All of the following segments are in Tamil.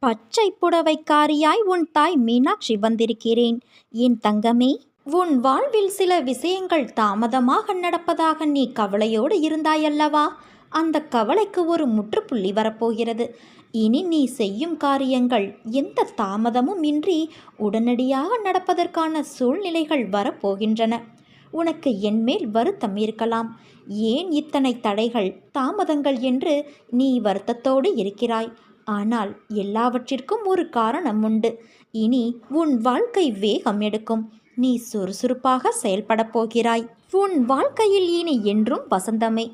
பச்சை புடவைக்காரியாய் உன் தாய் மீனாட்சி வந்திருக்கிறேன். என் தங்கமே, உன் வாழ்வில் சில விஷயங்கள் தாமதமாக நடப்பதாக நீ கவலையோடு இருந்தாயல்லவா? அந்த கவலைக்கு ஒரு முற்றுப்புள்ளி வரப்போகிறது. இனி நீ செய்யும் காரியங்கள் எந்த தாமதமும் இன்றி உடனடியாக நடப்பதற்கான சூழ்நிலைகள் வரப்போகின்றன. உனக்கு என்மேல் வருத்தம் இருக்கலாம். ஏன் இத்தனை தடைகள், தாமதங்கள் என்று நீ வருத்தத்தோடு இருக்கிறாய். ஆனால் எல்லாவற்றிற்கும் ஒரு காரணம் உண்டு. இனி உன் வாழ்க்கை வேகம் எடுக்கும். நீ சுறுசுறுப்பாக செயல்படப் போகிறாய். உன் வாழ்க்கையில் இனி என்றும் வசந்தமே.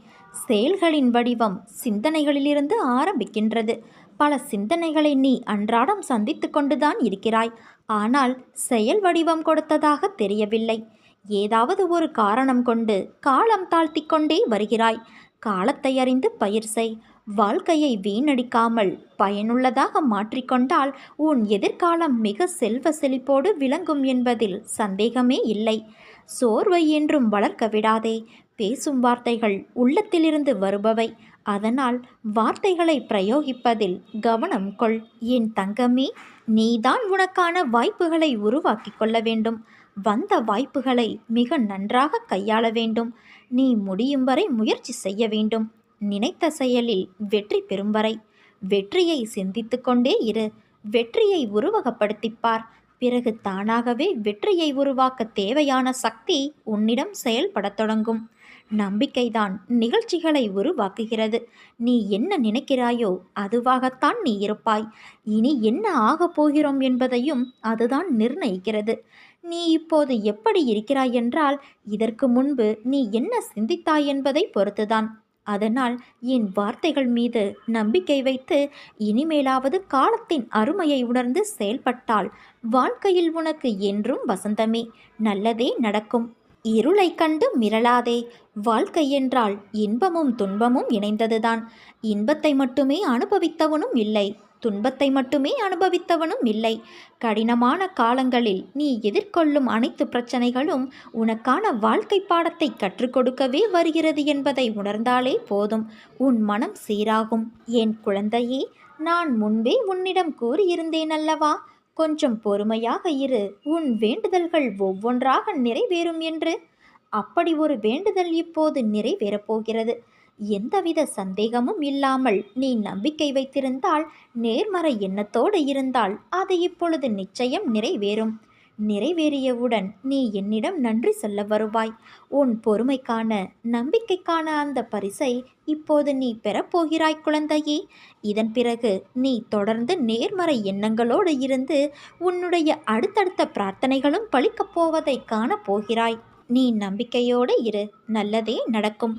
செயல்களின் வடிவம் சிந்தனைகளிலிருந்து ஆரம்பிக்கின்றது. பல சிந்தனைகளை நீ அன்றாடம் சந்தித்து கொண்டுதான் இருக்கிறாய். ஆனால் செயல் வடிவம் கொடுத்ததாக தெரியவில்லை. ஏதாவது ஒரு காரணம் கொண்டு காலம் தாழ்த்தி கொண்டே வருகிறாய். காலத்தை அறிந்து பயிர் செய். வாழ்க்கையை வீணடிக்காமல் பயனுள்ளதாக மாற்றிக்கொண்டால் உன் எதிர்காலம் மிக செல்வ செழிப்போடு விளங்கும் என்பதில் சந்தேகமே இல்லை. சோர்வை என்றும் வளர்க்க விடாதே. பேசும் வார்த்தைகள் உள்ளத்திலிருந்து வருபவை. அதனால் வார்த்தைகளை பிரயோகிப்பதில் கவனம் கொள். என் தங்கமே, நீதான் உனக்கான வாய்ப்புகளை உருவாக்கி கொள்ள வேண்டும். வந்த வாய்ப்புகளை மிக நன்றாக கையாள வேண்டும். நீ முடியும் வரை முயற்சி செய்ய வேண்டும். நினைத்த செயலில் வெற்றி பெறும் வரை வெற்றியை சிந்தித்து கொண்டே இரு. வெற்றியை உருவகப்படுத்திப்பார். பிறகு தானாகவே வெற்றியை உருவாக்க தேவையான சக்தி உன்னிடம் செயல்படத் தொடங்கும். நம்பிக்கைதான் நிகழ்ச்சிகளை உருவாக்குகிறது. நீ என்ன நினைக்கிறாயோ அதுவாகத்தான் நீ இருப்பாய். இனி என்ன ஆகப் போகிறோம் என்பதையும் அதுதான் நிர்ணயிக்கிறது. நீ இப்போது எப்படி இருக்கிறாய் என்றால் இதற்கு முன்பு நீ என்ன சிந்தித்தாய் என்பதை பொறுத்துதான். அதனால் என் வார்த்தைகள் மீது நம்பிக்கை வைத்து இனிமேலாவது காலத்தின் அருமையை உணர்ந்து செயல்பட்டால் வாழ்க்கையில் உனக்கு என்றும் வசந்தமே. நல்லதே நடக்கும். இருளை கண்டு மிரளாதே. வாழ்க்கை என்றால் இன்பமும் துன்பமும் இணைந்ததுதான். இன்பத்தை மட்டுமே அனுபவித்தவனும் இல்லை, துன்பத்தை மட்டுமே அனுபவித்தவனும் இல்லை. கடினமான காலங்களில் நீ எதிர்கொள்ளும் அனைத்து பிரச்சனைகளும் உனக்கான வாழ்க்கை பாடத்தை கற்றுக் கொடுக்கவே வருகிறது என்பதை உணர்ந்தாலே போதும். உன் மனம் சீராகும். என் குழந்தையே, நான் முன்பே உன்னிடம் கூறியிருந்தேன் அல்லவா? கொஞ்சம் பொறுமையாக இரு. உன் வேண்டுதல்கள் ஒவ்வொன்றாக நிறைவேறும் என்று. அப்படி ஒரு வேண்டுதல் இப்போது நிறைவேறப் போகிறது. எந்தவித சந்தேகமும் இல்லாமல் நீ நம்பிக்கை வைத்திருந்தால், நேர்மறை எண்ணத்தோடு இருந்தால் அது இப்பொழுது நிச்சயம் நிறைவேறும். நிறைவேறியவுடன் நீ என்னிடம் நன்றி சொல்ல வருவாய். உன் பொறுமைக்கான, நம்பிக்கைக்கான அந்த பரிசை இப்போது நீ பெறப்போகிறாய் குழந்தையே. இதன் பிறகு நீ தொடர்ந்து நேர்மறை எண்ணங்களோடு இருந்து உன்னுடைய அடுத்தடுத்த பிரார்த்தனைகளும் பலிக்கப் போவதை காணப்போகிறாய். நீ நம்பிக்கையோடு இரு. நல்லதே நடக்கும்.